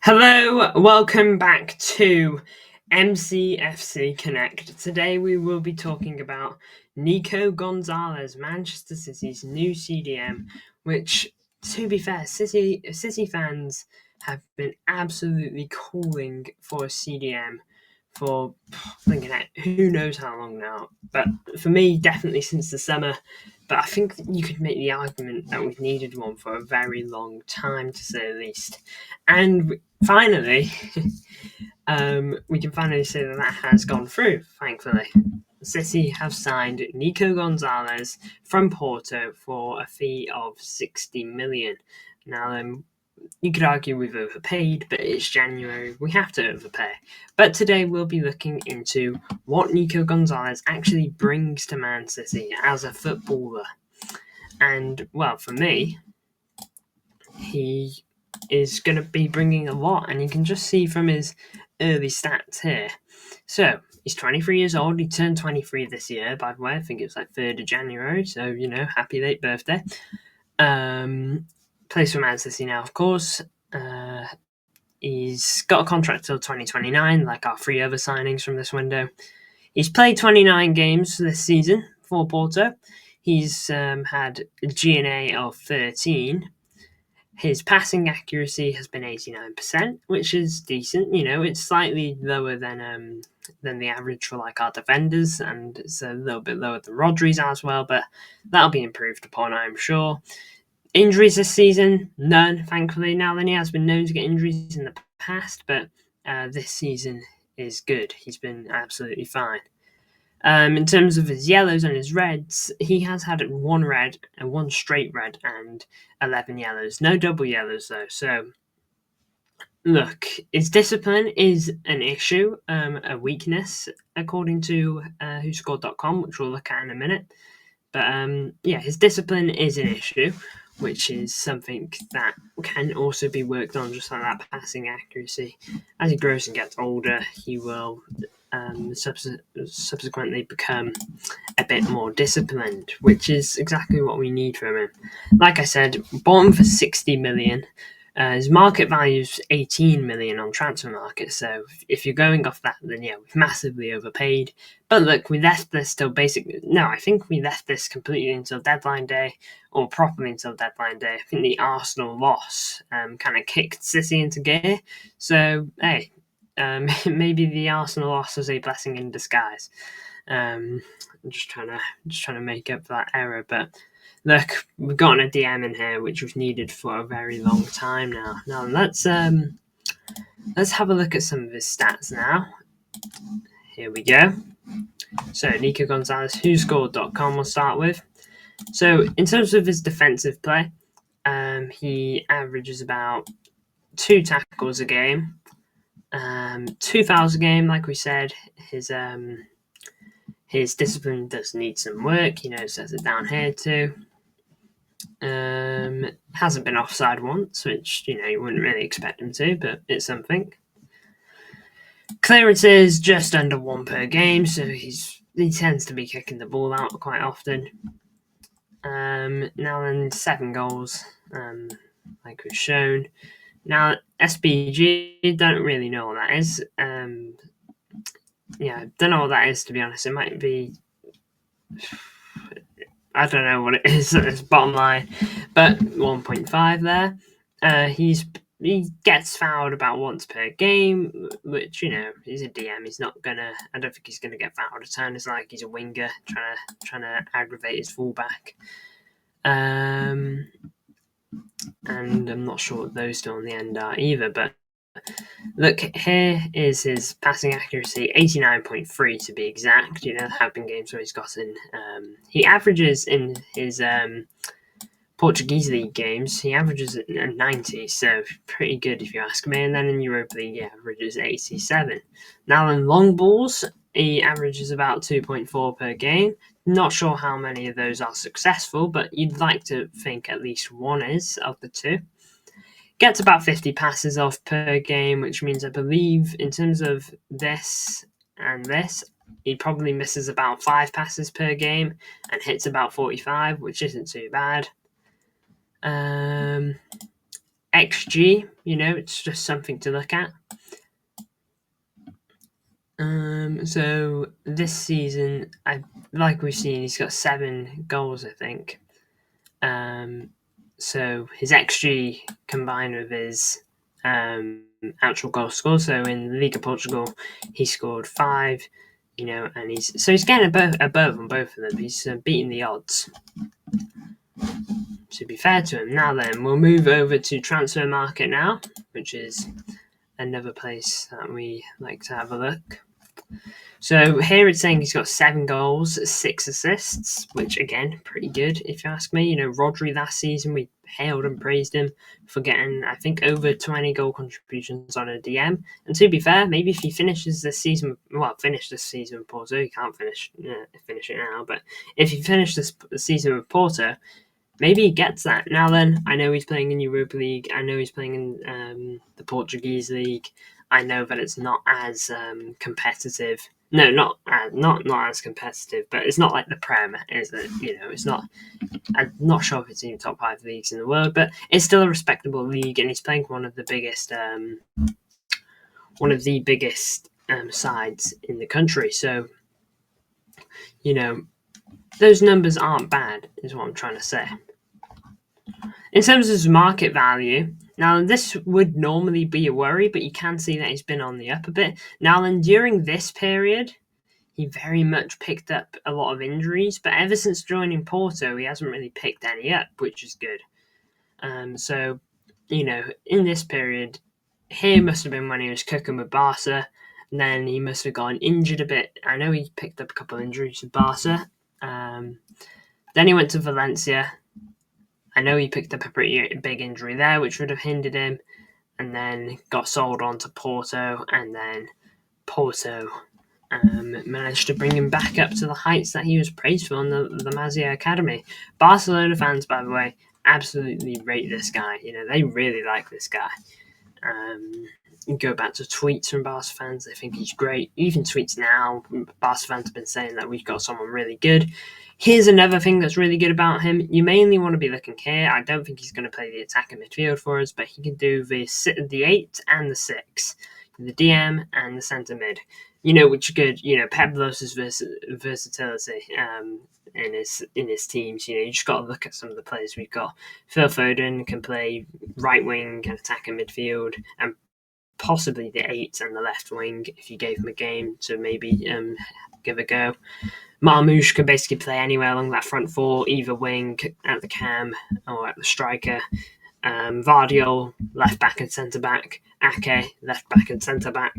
Hello, welcome back to MCFC Connect. Today we will be talking about Nico Gonzalez, Manchester City's new CDM, which, to be fair, City fans have been absolutely calling for a CDM for thinking who knows how long now. But for me, definitely since the summer. But I think you could make the argument that we've needed one for a very long time, to say the least. And finally, we can finally say that has gone through, thankfully. City have signed Nico Gonzalez from Porto for a fee of 60 million. Now, you could argue we've overpaid, but it's January, we have to overpay. But today we'll be looking into what Nico Gonzalez actually brings to Man City as a footballer. And, well, for me, he is going to be bringing a lot, and you can just see from his early stats here. So, he's 23 years old. He turned 23 this year, by the way. I think it was like 3rd of January, so, happy late birthday. Plays for Man City now, of course. He's got a contract till 2029, like our 3 other signings from this window. He's played 29 games this season for Porto. He's had a GNA of 13. His passing accuracy has been 89%, which is decent. It's slightly lower than the average for like our defenders, and it's a little bit lower than Rodri's as well, but that'll be improved upon, I'm sure. Injuries this season, none, thankfully. Now then, he has been known to get injuries in the past, but this season is good. He's been absolutely fine. In terms of his yellows and his reds, he has had 1 red, 1 straight red, and 11 yellows. No double yellows, though. So, look, his discipline is an issue, a weakness, according to WhoScored.com, which we'll look at in a minute. But, his discipline is an issue, which is something that can also be worked on, just like that passing accuracy. As he grows and gets older, he will subsequently become a bit more disciplined, which is exactly what we need from him. Like I said, bought him for 60 million. His market value is 18 million on transfer market, so if you're going off that, then we've massively overpaid. But look, we left this till I think we left this completely until deadline day, or properly until deadline day. I think the Arsenal loss kind of kicked City into gear. So, hey, maybe the Arsenal loss was a blessing in disguise. I'm just trying to make up for that error, but look, we've gotten a DM in here which we've needed for a very long time now. Now let's have a look at some of his stats now. Here we go. So Nico Gonzalez, WhoScored.com we'll start with. So in terms of his defensive play, he averages about 2 tackles a game, 2 fouls a game. Like we said, his discipline does need some work. Says it down here too. Hasn't been offside once, which you wouldn't really expect him to, but it's something. Clearances just under 1 per game, so he tends to be kicking the ball out quite often. Now then, 7 goals, like we've shown. Now SBG, don't really know what that is. Don't know what that is, to be honest. It might be, I don't know what it is. It's bottom line, but 1.5 there. He gets fouled about once per game, which he's a DM. He's not gonna. I don't think he's gonna get fouled a ton. It's like he's a winger trying to aggravate his fullback. And I'm not sure what those two on the end are either. But look, here is his passing accuracy, 89.3 to be exact. There have been games where he's gotten. He averages in his Portuguese league games, he averages at 90, so pretty good if you ask me. And then in Europa League, he averages 87. Now in long balls, he averages about 2.4 per game. Not sure how many of those are successful, but you'd like to think at least 1 is of the 2. Gets about 50 passes off per game, which means I believe in terms of this and this, he probably misses about 5 passes per game and hits about 45, which isn't too bad. XG, it's just something to look at. So this season, like we've seen, he's got 7 goals, I think. So his XG combined with his actual goal score. So in the League of Portugal, he scored 5. And he's getting above on both of them. He's beating the odds. To be fair to him. Now then, we'll move over to Transfer Market now, which is another place that we like to have a look. So here it's saying he's got 7 goals, 6 assists, which again, pretty good if you ask me. Rodri last season, we hailed and praised him for getting, I think, over 20 goal contributions on a DM. And to be fair, maybe if he finishes this season, finish this season with Porto, he can't finish it now, but if he finished this season with Porto, maybe he gets that. Now then, I know he's playing in Europa League. I know he's playing in the Portuguese League. I know that it's not as competitive. No, not as competitive, but it's not like the Prem, is it? It's not. I'm not sure if it's in the top 5 leagues in the world, but it's still a respectable league, and he's playing one of the biggest sides in the country. So, those numbers aren't bad, is what I'm trying to say. In terms of his market value, now this would normally be a worry, but you can see that he's been on the up a bit. Now then, during this period, he very much picked up a lot of injuries, but ever since joining Porto, he hasn't really picked any up, which is good. So, in this period, here must have been when he was cooking with Barca, and then he must have gotten injured a bit. I know he picked up a couple of injuries with Barca. Then he went to Valencia. I know he picked up a pretty big injury there, which would have hindered him, and then got sold on to Porto, and then Porto managed to bring him back up to the heights that he was praised for on the Masia Academy. Barcelona fans, by the way, absolutely rate this guy. They really like this guy. You go back to tweets from Barca fans, they think he's great. Even tweets now, Barca fans have been saying that we've got someone really good. Here's another thing that's really good about him. You mainly want to be looking here. I don't think he's going to play the attacking midfield for us, but he can do the 8 and the 6, the DM and the centre mid. Which is good. Pep loves his versatility in his teams. You just got to look at some of the players we've got. Phil Foden can play right wing and attacking midfield, and possibly the 8 and the left wing if you gave him a game to maybe give a go. Marmoush can basically play anywhere along that front 4, either wing, at the cam, or at the striker. Vardiol, left back and centre back. Ake, left back and centre back.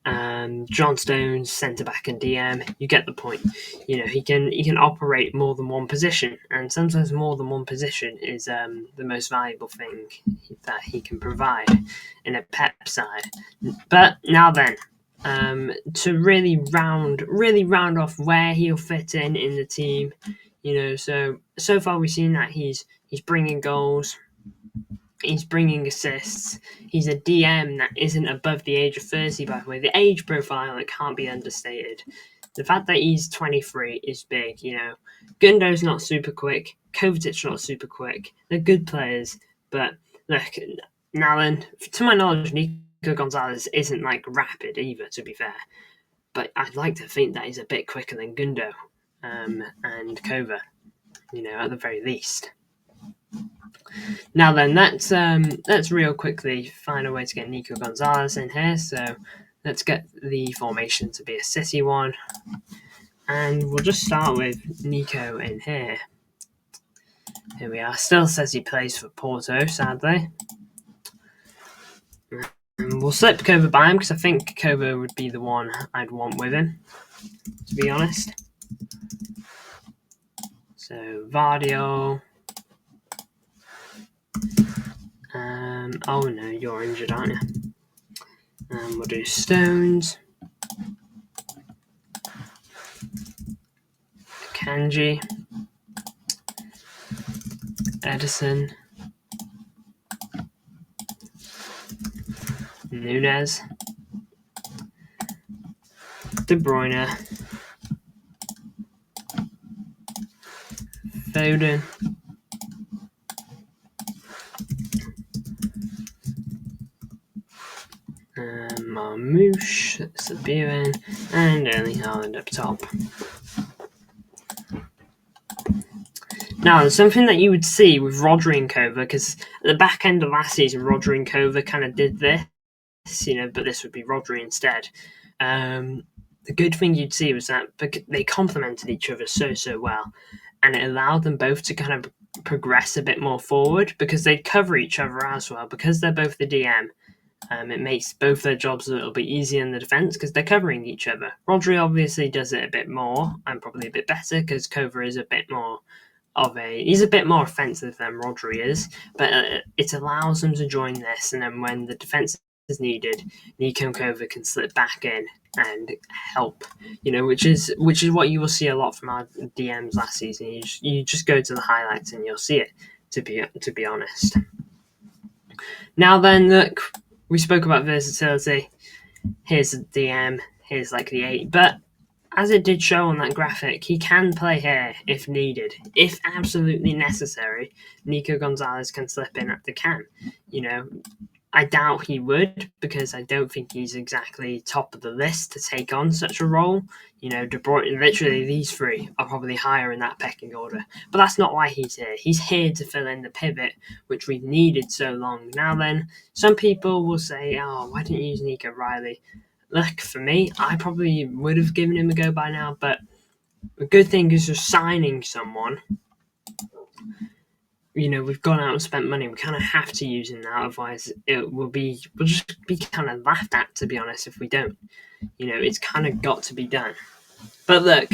John Stones, centre back and DM. You get the point. He can operate more than one position, and sometimes more than one position is the most valuable thing that he can provide in a Pep side. But now then, to really round off where he'll fit in the team, so far we've seen that he's bringing goals. He's bringing assists. He's a DM that isn't above the age of 30, by the way. The age profile, it can't be understated. The fact that he's 23 is big, Gundo's not super quick. Kovacic not super quick. They're good players. But, look, now then, to my knowledge, Nico Gonzalez isn't, rapid either, to be fair. But I'd like to think that he's a bit quicker than Gundo and Kova, at the very least. Now then, let's real quickly find a way to get Nico Gonzalez in here. So let's get the formation to be a City one. And we'll just start with Nico in here. Here we are. Still says he plays for Porto, sadly. And we'll slip Kova by him because I think Kova would be the one I'd want with him, to be honest. So Vardiol. Oh no, you're injured, aren't you? We'll do Stones. Kanji. Edison. Nunez. De Bruyne. Foden. Marmouche, Sabirin, and Erling Haaland up top. Now, there's something that you would see with Rodri and Kova, because at the back end of last season, Rodri and Kova kind of did this, but this would be Rodri instead. The good thing you'd see was that they complemented each other so well, and it allowed them both to kind of progress a bit more forward because they'd cover each other as well. Because they're both the DM, it makes both their jobs a little bit easier in the defence because they're covering each other. Rodri obviously does it a bit more and probably a bit better because Kova is a bit more he's a bit more offensive than Rodri is, but it allows them to join this, and then when the defence is needed, Nico and Kova can slip back in and help, which is what you will see a lot from our DMs last season. You just go to the highlights and you'll see it, to be honest. Now then, look, we spoke about versatility. Here's the DM, here's like the 8, but as it did show on that graphic, he can play here if needed. If absolutely necessary, Nico Gonzalez can slip in at the cam. I doubt he would because I don't think he's exactly top of the list to take on such a role. De Bruyne, literally these three are probably higher in that pecking order. But that's not why he's here. He's here to fill in the pivot, which we've needed so long. Now then, some people will say, oh, why didn't you use Nico Riley? Look, for me, I probably would have given him a go by now, but the good thing is just signing someone. We've gone out and spent money. We kind of have to use him now, otherwise we'll just be kind of laughed at, to be honest, if we don't. It's kind of got to be done. But look,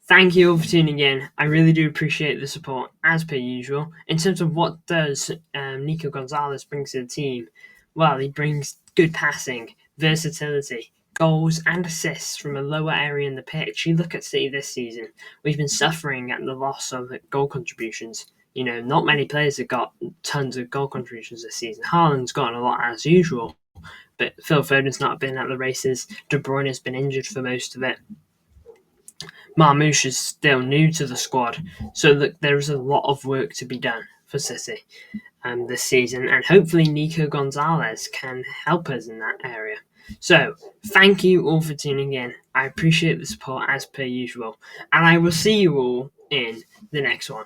thank you all for tuning in. I really do appreciate the support, as per usual. In terms of what does Nico Gonzalez bring to the team, well, he brings good passing, versatility, goals and assists from a lower area in the pitch. You look at City this season, we've been suffering at the loss of goal contributions. Not many players have got tons of goal contributions this season. Haaland's gotten a lot as usual, but Phil Foden's not been at the races. De Bruyne has been injured for most of it. Marmouche is still new to the squad, so look, there is a lot of work to be done for City this season, and hopefully Nico Gonzalez can help us in that area. So, thank you all for tuning in. I appreciate the support as per usual, and I will see you all in the next one.